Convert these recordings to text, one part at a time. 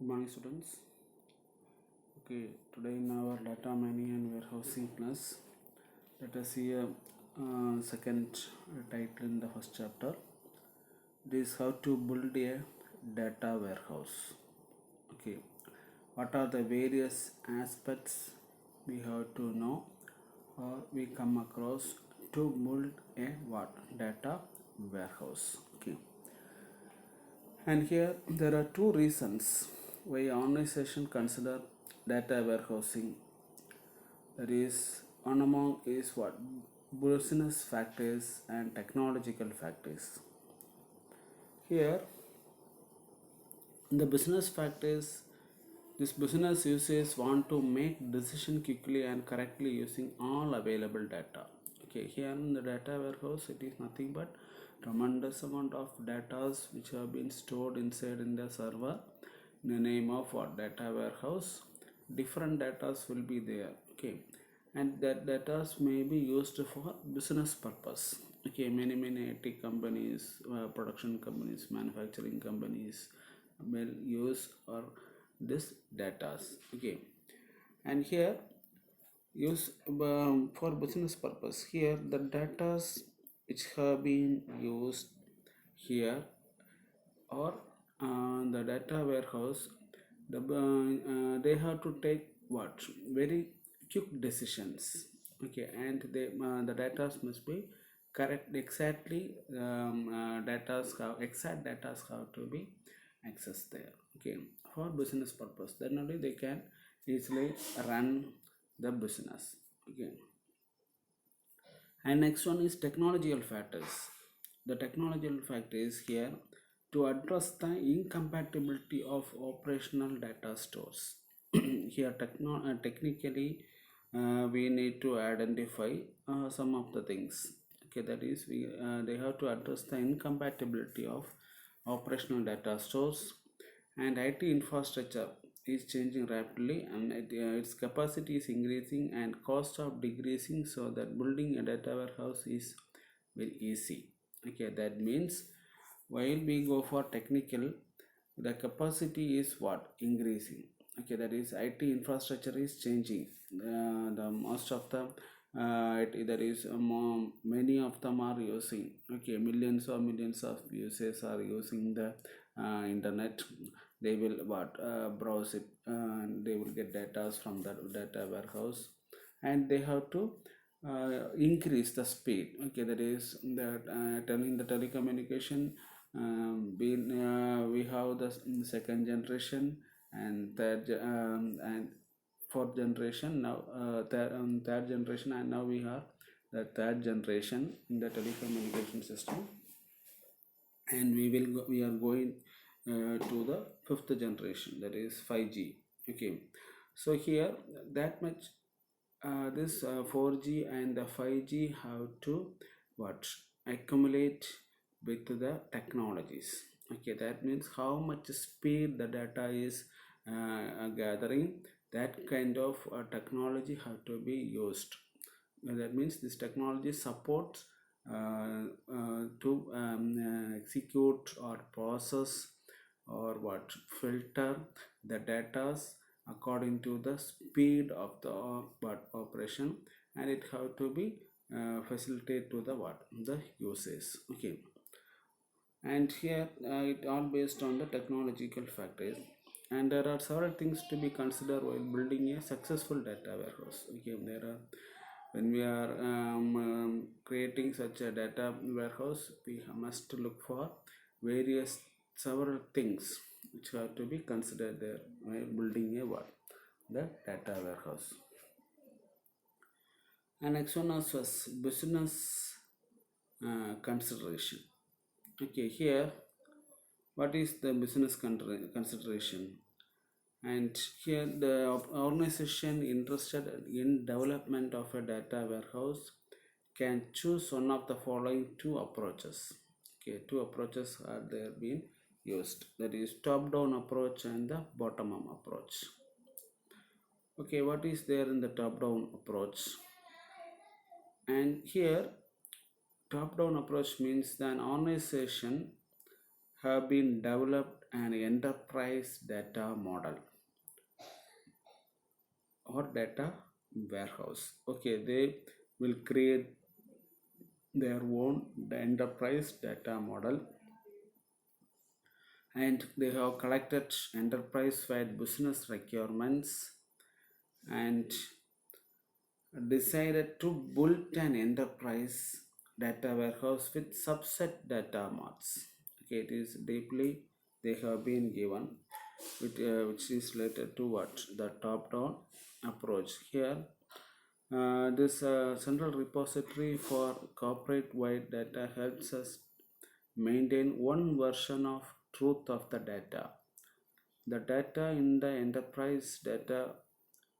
Good morning, students. Okay, today in our data mining and warehousing class, let us see a second title in the first chapter. It is how to build a data warehouse. Okay, what are the various aspects we have to know or we come across to build a what data warehouse. Okay, and here there are two reasons why organization consider data warehousing. There is one among is what business factors and technological factors. Here in the business factors, this business users want to make decision quickly and correctly using all available data. Okay, here in the data warehouse, it is nothing but tremendous amount of data which have been stored inside in the server in the name of what data warehouse. Different data will be there. Okay, and that data may be used for business purpose. Okay, many IT companies, production companies, manufacturing companies will use or this data. Okay, and here use for business purpose. Here the data which have been used here or the data warehouse, they have to take what very quick decisions. Okay, and the data must be correct exactly. Exact data have to be accessed there. Okay, for business purpose, then only they can easily run the business. Okay, and next one is technological factors. The technological factors here to address the incompatibility of operational data stores. Here technically we need to identify some of the things. Okay, that is they have to address the incompatibility of operational data stores, and IT infrastructure is changing rapidly, and its capacity is increasing and cost of decreasing, so that building a data warehouse is very easy. Okay, that means while we go for technical, the capacity is what increasing. Okay, that is IT infrastructure is changing. The most of the there is many of them are using. Okay, millions of users are using the internet. They will what browse it and they will get data from the data warehouse, and they have to increase the speed. Okay, that is that telling the telecommunication, we have the second generation and and fourth generation now, third generation, and now we have the third generation in the telecommunication system, and we are going to the fifth generation, that is 5G. Okay, so here that much this 4G and the 5G have to what accumulate with the technologies. Okay, that means how much speed the data is gathering, that kind of technology have to be used. That means this technology supports to execute or process or what filter the data according to the speed of the operation, and it have to be facilitate to the what the uses. Okay, and here it all based on the technological factors, and there are several things to be considered while building a successful data warehouse. Okay, there are when we are creating such a data warehouse, we must look for various several things which have to be considered there while building a what the data warehouse. And next one was business consideration. Okay, here what is the business consideration? And here the organization interested in development of a data warehouse can choose one of the following two approaches. Okay, two approaches are there being used, that is top down approach and the bottom up approach. Okay, what is there in the top down approach? And here top down approach means that an organization have been developed an enterprise data model or data warehouse. Okay, they will create their own enterprise data model, and they have collected enterprise-wide business requirements and decided to build an enterprise data warehouse with subset data marts. Okay, it is deeply they have been given which is related to what the top-down approach here. This central repository for corporate-wide data helps us maintain one version of truth of the data. The data in the enterprise data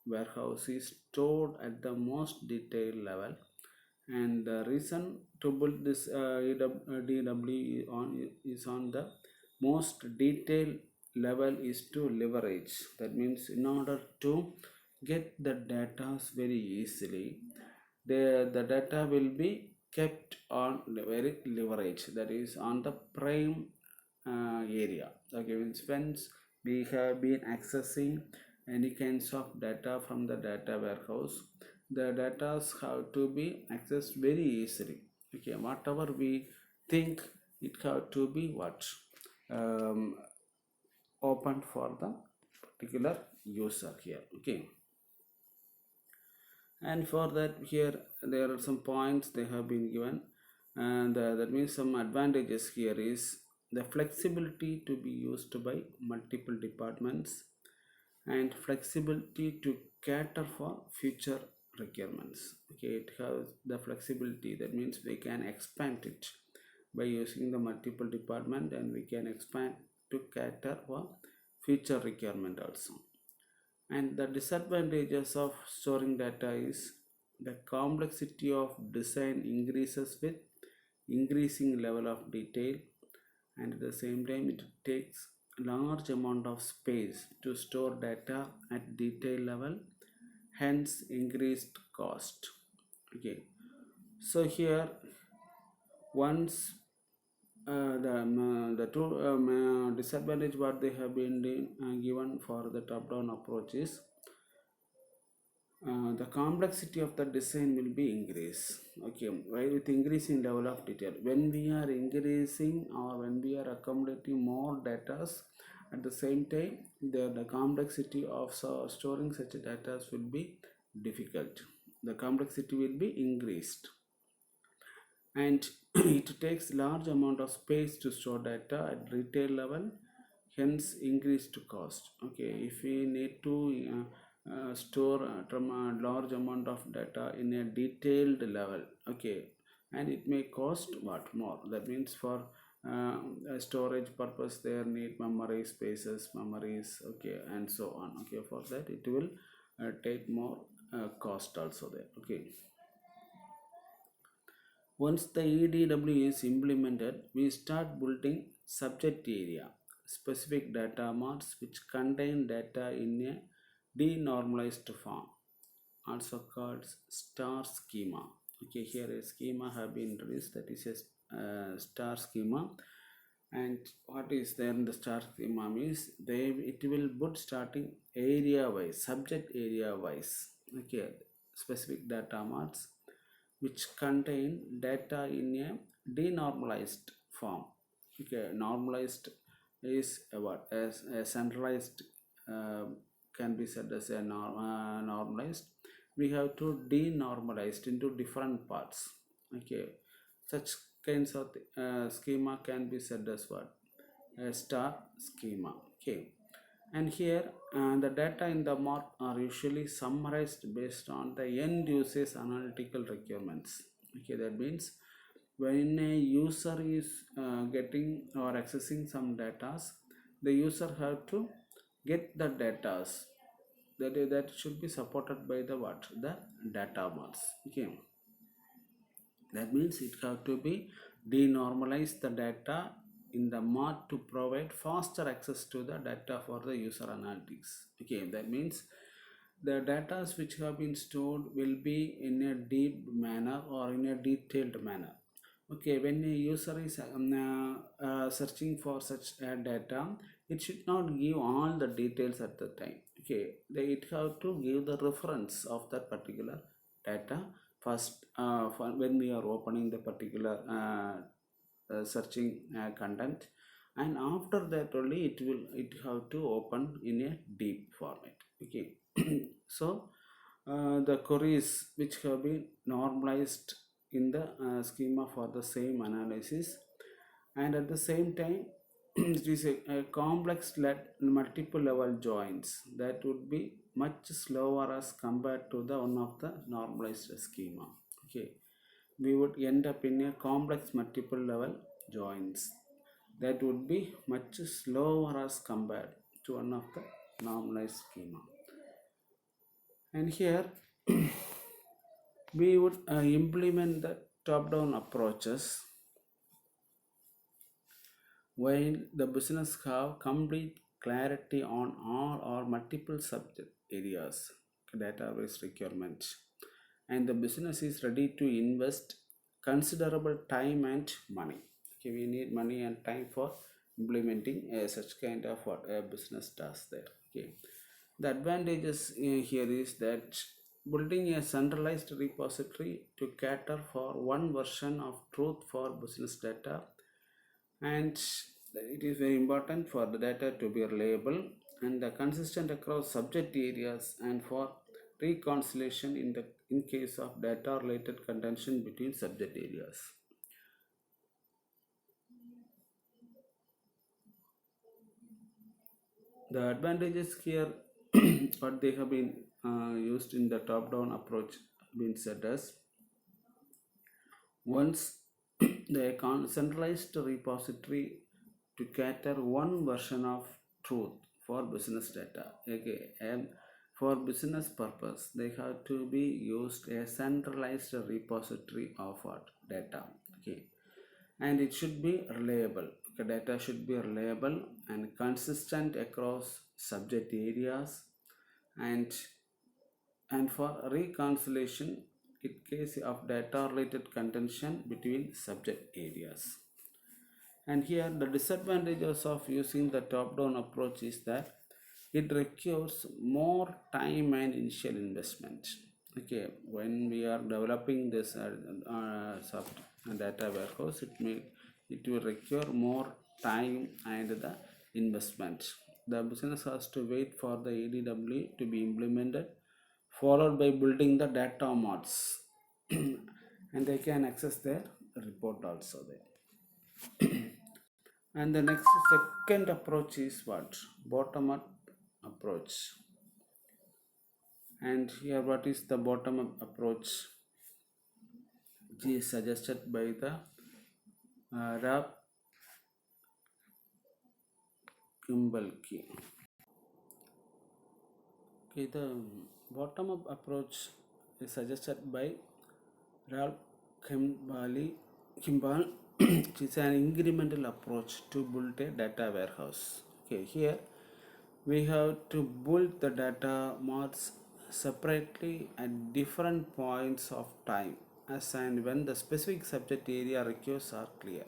warehouse is stored at the most detailed level, and the reason to build this DW is on the most detailed level is to leverage. That means in order to get the data very easily, the data will be kept on very leverage, that is on the prime area. Okay, means when we have been accessing any kinds of data from the data warehouse, the data have to be accessed very easily. Okay, whatever we think, it have to be what open for the particular user here. Okay, and for that here there are some points they have been given, and that means some advantages here is the flexibility to be used by multiple departments and flexibility to cater for future requirements. Okay, it has the flexibility, that means we can expand it by using the multiple department, and we can expand to cater for future requirement also. And the disadvantages of storing data is the complexity of design increases with increasing level of detail, and at the same time it takes large amount of space to store data at detail level, hence increased cost. Okay, so here once the two disadvantage what they have been given for the top down approach is the complexity of the design will be increased. Okay, right, with increasing level of detail, when we are increasing or when we are accommodating more data, at the same time the complexity of storing such data will be difficult, the complexity will be increased, and it takes large amount of space to store data at retail level, hence increased cost. Okay, if we need to store a large amount of data in a detailed level, okay, and it may cost what more, that means for storage purpose there need memory spaces, memories, okay, and so on. Okay, for that it will take more cost also there. Okay, once the EDW is implemented, we start building subject area specific data marts which contain data in a denormalized form, also called star schema. Okay, here a schema have been introduced, that is a star schema. And what is there in the star schema means it will put starting area wise, subject area wise. Okay, specific data marts which contain data in a denormalized form. Okay, normalized is what, as a centralized can be said as a normalized. We have to denormalized into different parts. Okay, such kinds of schema can be said as what, a star schema. Okay, and here the data in the mart are usually summarized based on the end user's analytical requirements. Okay, that means when a user is getting or accessing some data, the user have to get the data that should be supported by the what, the data marts. Okay, that means it have to be denormalize the data in the mart to provide faster access to the data for the user analytics. Okay, that means the data which have been stored will be in a deep manner or in a detailed manner. Okay, when a user is searching for such data, it should not give all the details at the time. Okay, it have to give the reference of that particular data first, for when we are opening the particular searching content, and after that only it have to open in a deep format. Okay, so the queries which have been normalized in the schema for the same analysis, and at the same time it is a complex multiple level joins that would be much slower as compared to the one of the normalized schema. Okay, we would end up in a complex multiple level joins that would be much slower as compared to one of the normalized schema. And here we would implement the top-down approaches while the business have complete clarity on all or multiple subject areas database requirements, and the business is ready to invest considerable time and money. Okay, we need money and time for implementing such kind of what a business does there. Okay, the advantages here is that building a centralized repository to cater for one version of truth for business data, and it is very important for the data to be reliable and consistent across subject areas, and for reconciliation in case of data related contention between subject areas. The advantages here what they have been used in the top down approach been said as: once the centralized repository to cater one version of truth for business data. Okay, and for business purpose they have to be used a centralized repository of what data. Okay, and it should be reliable. The data should be reliable and consistent across subject areas, and for reconciliation in case of data related contention between subject areas. And here the disadvantages of using the top down approach is that it requires more time and initial investment. Okay, when we are developing this data warehouse, it will require more time and the investment. The business has to wait for the ADW to be implemented, followed by building the data mods and they can access their report also there. And the next second approach is what? Bottom up approach. And here what is the bottom up approach? It is suggested by the Rab Kimbalki. Okay, the bottom up approach is suggested by Ralph Kimball, which is an incremental approach to build a data warehouse. Okay, here we have to build the data mods separately at different points of time as and when the specific subject area requires are clear.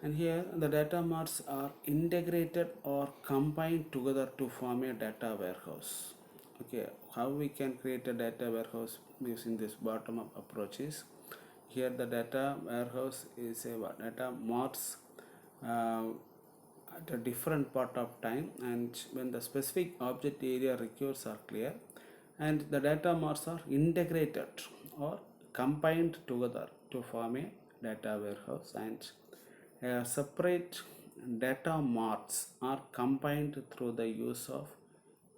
And here the data marts are integrated or combined together to form a data warehouse. Okay, how we can create a data warehouse using this bottom up approaches? Here the data warehouse is a data marts at a different part of time and when the specific object area requires are clear, and the data marts are integrated or combined together to form a data warehouse, and separate data marts are combined through the use of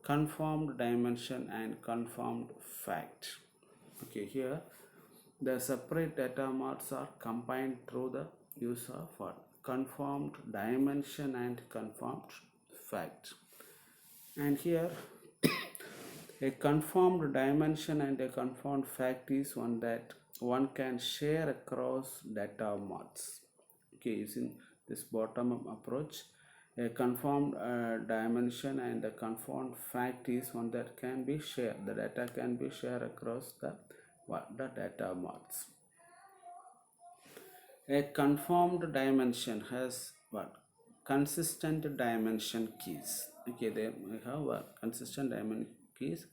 conformed dimension and conformed fact. Okay, here the separate data marts are combined through the use of what? Conformed dimension and conformed fact. And here a conformed dimension and a conformed fact is one that one can share across data marts. Okay, using this bottom up approach, a conformed dimension and a conformed fact is one that can be shared. The data can be shared across the data marts. A conformed dimension has what? Consistent dimension keys. Okay, there we have consistent dimension keys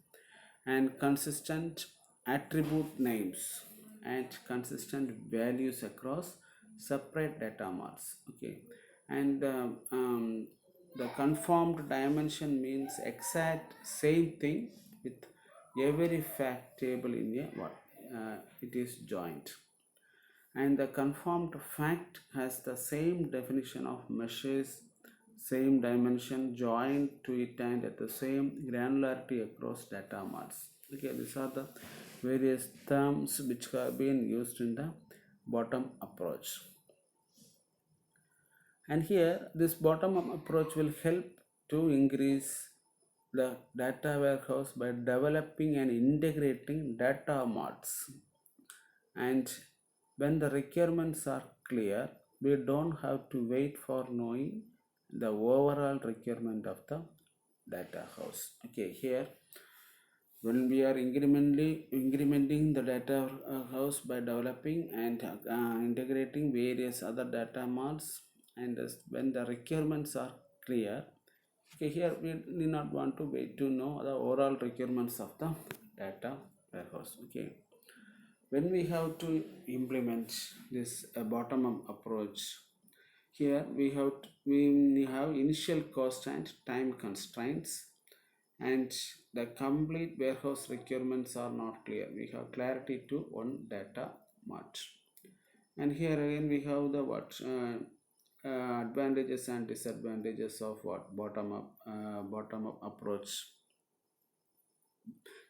and consistent attribute names and consistent values across separate data marts. Okay, and the conformed dimension means exact same thing with every fact table in a what? It is joined, and the confirmed fact has the same definition of meshes, same dimension joined to it, and at the same granularity across data marts. Okay, these are the various terms which have been used in the bottom approach. And here, this bottom up approach will help to increase the data warehouse by developing and integrating data marts. And when the requirements are clear, we don't have to wait for knowing the overall requirement of the data house. Okay, here when we are incrementing the data house by developing and integrating various other data marts, and when the requirements are clear, okay, here we need not want to wait to know the overall requirements of the data warehouse. Okay, when we have to implement this bottom up approach, here we have initial cost and time constraints, and the complete warehouse requirements are not clear. We have clarity to one data mart, and here again we have the advantages and disadvantages of what bottom up approach.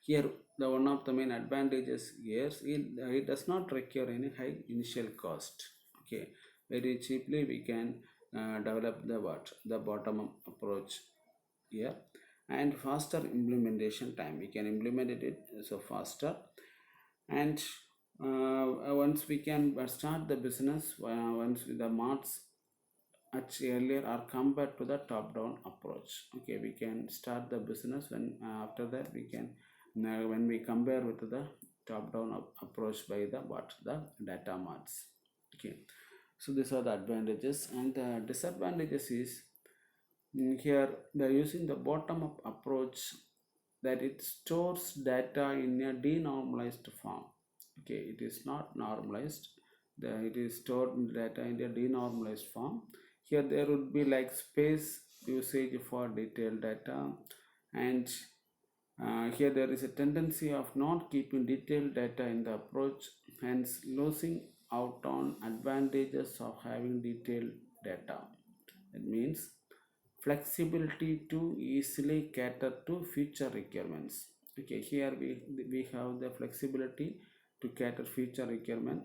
Here, the one of the main advantages is it does not require any high initial cost. Okay, very cheaply we can develop the bottom up approach here, and faster implementation time. We can implement it so faster, and once we can start the business once the marts much earlier are compared to the top down approach. Okay, we can start the business when after that we can when we compare with the top down approach by the data marts. Okay, so these are the advantages, and the disadvantages is here they're using the bottom up approach, that it stores data in a denormalized form. Okay, it is not normalized, it is stored data in a denormalized form. Here there would be like space usage for detailed data, and here there is a tendency of not keeping detailed data in the approach, hence losing out on advantages of having detailed data. It means flexibility to easily cater to future requirements. Okay, here we have the flexibility to cater future requirement,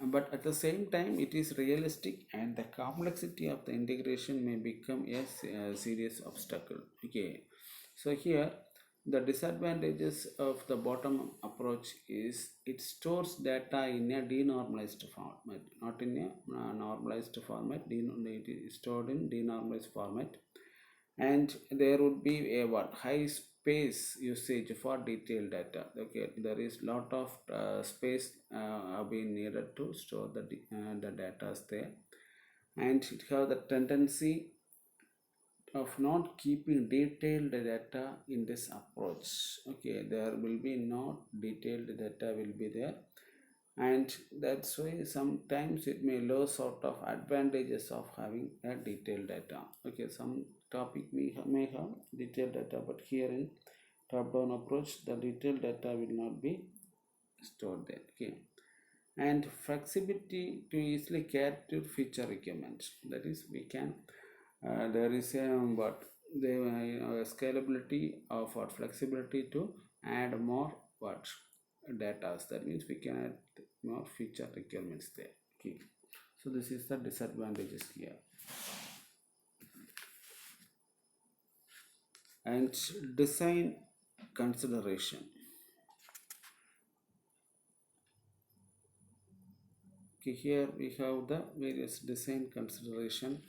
but at the same time it is realistic, and the complexity of the integration may become a serious obstacle. Okay, so here the disadvantages of the bottom approach is it stores data in a denormalized format, not in a normalized format. It is stored in denormalized format, and there would be a high space usage for detailed data. Okay, there is lot of space being needed to store the data there, and it have the tendency of not keeping detailed data in this approach. Okay, there will be not detailed data will be there, and that's why sometimes it may lose out of advantages of having a detailed data. Okay, some topic may have detailed data, but here in top down approach the detailed data will not be stored there. Okay, and flexibility to easily capture feature requirements, that is we can there is a the scalability of or flexibility to add more data. That means we can add more feature requirements there. Okay, so this is the disadvantages here. And design consideration. Okay, here we have the various design consideration.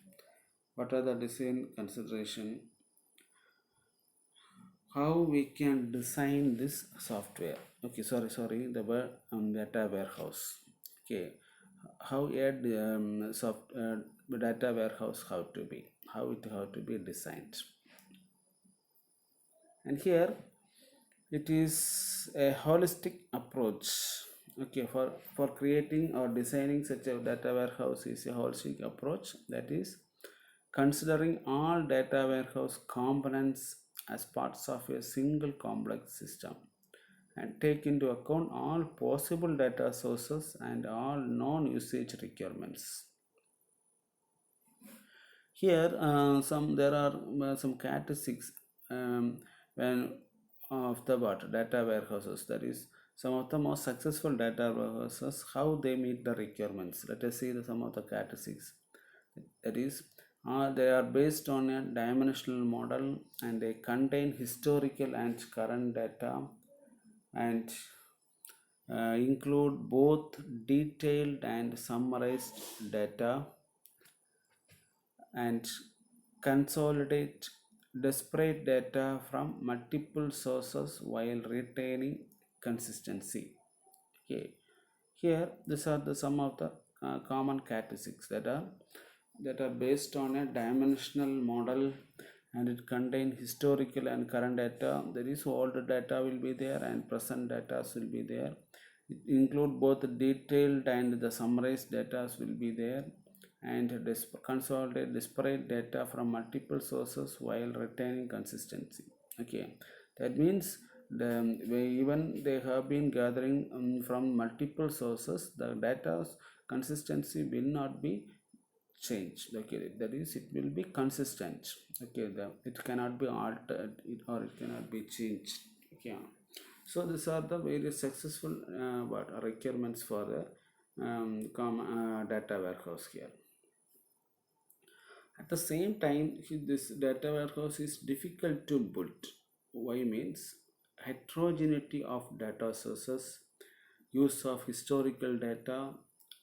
What are the design consideration? How we can design this software. Okay, sorry, the word data warehouse. Okay, how a data warehouse how to be designed. And here it is a holistic approach. Okay, for creating or designing such a data warehouse is a holistic approach, that is considering all data warehouse components as parts of a single complex system and take into account all possible data sources and all non-usage requirements. Here, some there are some characteristics when of the what data warehouses. That is, some of the most successful data warehouses, how they meet the requirements. Let us see some of the characteristics. That is, they are based on a dimensional model and they contain historical and current data and include both detailed and summarized data and consolidate disparate data from multiple sources while retaining consistency. Okay, here these are the some of the common characteristics that are based on a dimensional model and it contains historical and current data. There is older data will be there and present data will be there. It include both detailed and the summarized data will be there and consolidate disparate data from multiple sources while retaining consistency. Okay, that means even they have been gathering from multiple sources, the data's consistency will not be changed. Okay, that is, it will be consistent. Okay, it cannot be altered or it cannot be changed. Okay, so these are the very successful what requirements for the data warehouse here. At the same time, this data warehouse is difficult to build. Why means heterogeneity of data sources, use of historical data,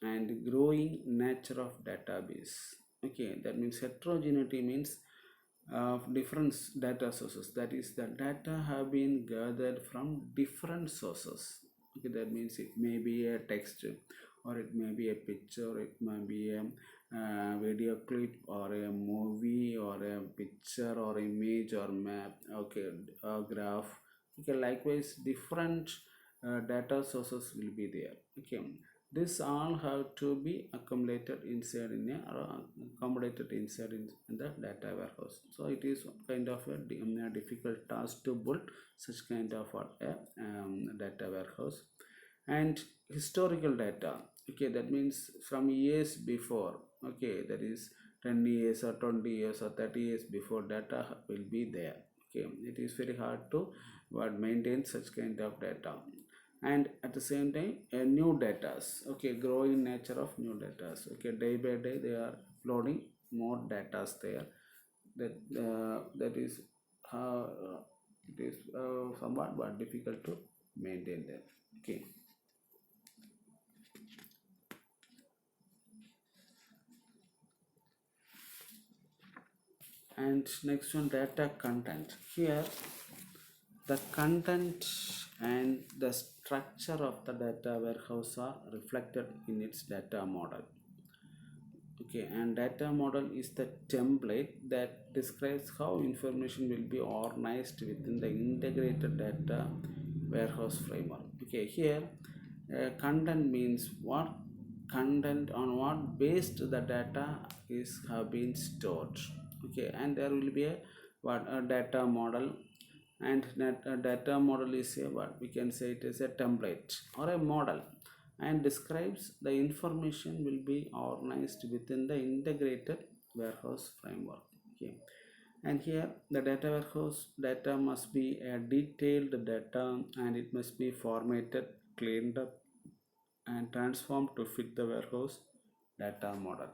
and growing nature of database. Okay, that means heterogeneity means of different data sources. That is, the data have been gathered from different sources. Okay, that means it may be a text or it may be a picture, it may be a video clip or a movie or a picture or image or map. Okay, a graph. Okay, likewise different data sources will be there. Okay, this all have to be accumulated inside in the data warehouse. So it is kind of a difficult task to build such kind of a data warehouse. And historical data, okay, that means from years before. Okay, that is 10 years or 20 years or 30 years before data will be there. Okay, it is very hard to maintain such kind of data. And at the same time new datas. Okay, growing nature of new datas. Okay, day by day they are uploading more datas there. That is how it is somewhat but difficult to maintain that. Okay, and next one, data content. Here the content and the structure of the data warehouse are reflected in its data model. Okay, and data model is the template that describes how information will be organized within the integrated data warehouse framework. Okay, here content means what content on what based the data is have been stored. Okay, and there will be a data model, and a data model is a what we can say it is a template or a model and describes the information will be organized within the integrated warehouse framework. Okay, and here the data warehouse data must be a detailed data and it must be formatted, cleaned up and transformed to fit the warehouse data model.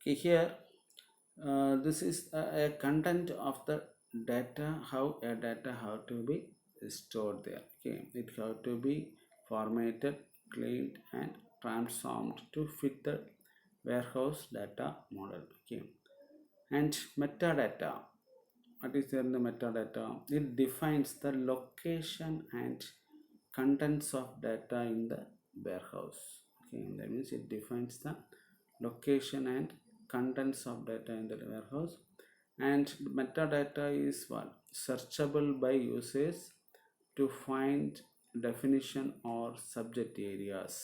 Okay, here this is a content of the data, how a data have to be stored there. Okay, it have to be formatted, cleaned and transformed to fit the warehouse data model. Okay, and metadata, what is there in the metadata? It defines the location and contents of data in the warehouse. Okay, that means it defines the location and contents of data in the warehouse. And metadata is what? Searchable by users to find definition or subject areas.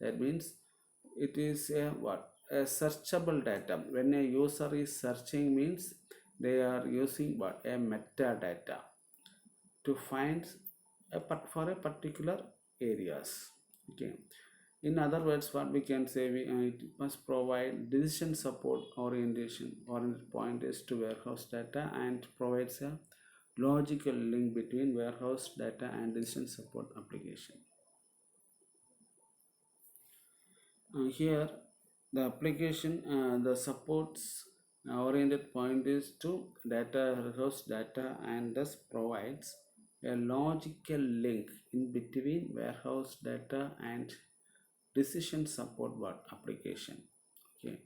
That means it is a what? A searchable data. When a user is searching means they are using what? A metadata to find for a particular areas. Okay. In other words, what we can say, it must provide decision support oriented pointers to warehouse data and provides a logical link between warehouse data and decision support application. Here, the application the supports oriented pointers to data warehouse data and thus provides a logical link in between warehouse data and decision support what application. Okay,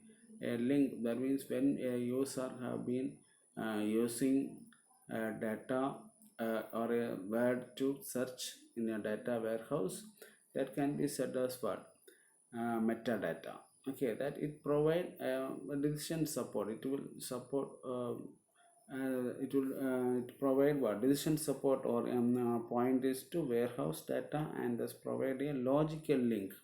a link, that means when a user have been using data or a word to search in a data warehouse, that can be said as what? Metadata. Okay, that it provide decision support. It will support it provide what? Decision support or point is to warehouse data and thus provide a logical link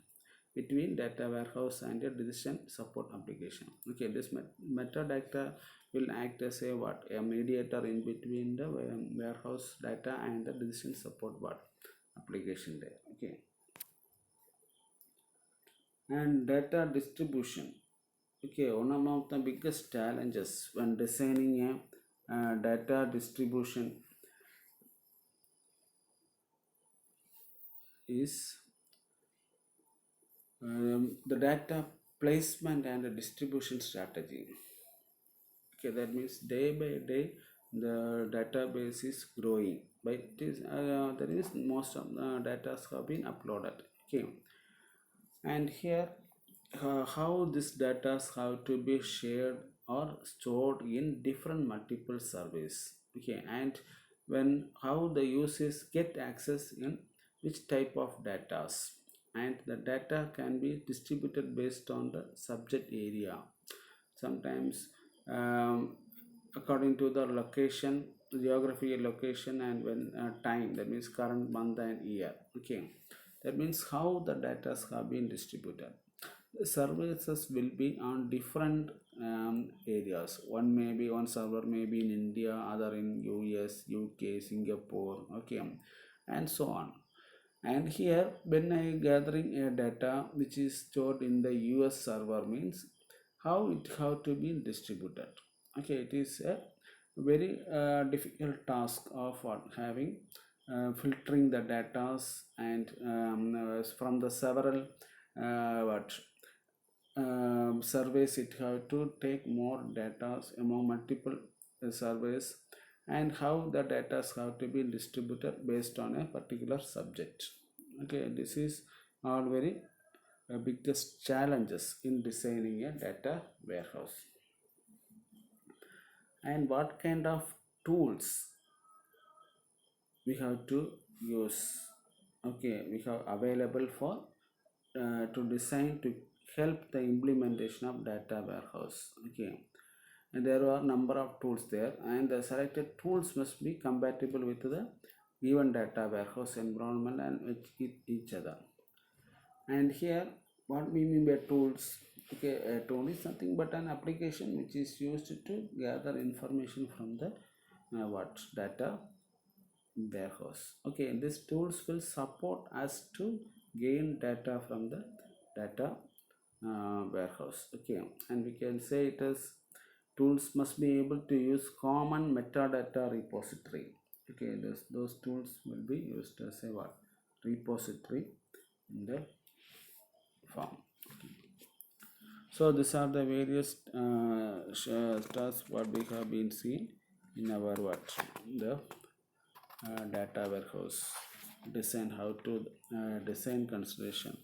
between data warehouse and a decision support application. Okay, this metadata will act as a what? A mediator in between the warehouse data and the decision support what? Application there. Okay. And data distribution. Okay, one of the biggest challenges when designing a data distribution is the data placement and the distribution strategy. Okay, that means day by day the database is growing, but it is there is most of the data have been uploaded. Okay, and here how this data have to be shared or stored in different multiple surveys. Okay, and when how the users get access in which type of data, and the data can be distributed based on the subject area. Sometimes according to the location, geographical location, and when time, that means current month and year. Okay, that means how the data have been distributed. The services will be on different areas. One server may be in India, other in US, UK, Singapore, okay, and so on. And here when I gathering a data which is stored in the US server means how it have to be distributed. Okay, it is a very difficult task of having filtering the data and from the several surveys. It have to take more data among multiple surveys, and how the data have to be distributed based on a particular subject. Okay, this is all very biggest challenges in designing a data warehouse. And what kind of tools we have to use? Okay, we have available for to design to help the implementation of data warehouse. Okay, and there are number of tools there, and the selected tools must be compatible with the given data warehouse environment and with each other. And here what we mean by tools. Okay, a tool is nothing but an application which is used to gather information from the what data warehouse. Okay, these tools will support us to gain data from the data warehouse. Okay, and we can say it as tools must be able to use common metadata repository. Okay, those tools will be used as a what? Repository in the form. Okay. So these are the various tasks what we have been seen in our what? The data warehouse design, how to design consideration,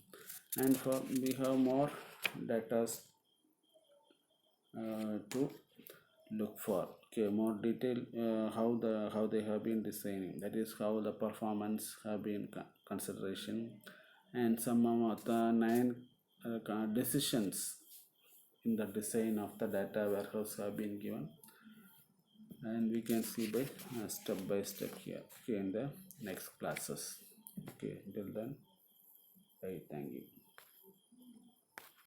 and for we have more data to look for. Okay, more detail how they have been designing, that is how the performance have been consideration, and some of the 9 decisions in the design of the data warehouse have been given, and we can see by step here, okay, in the next classes. Okay, until then, bye, thank you.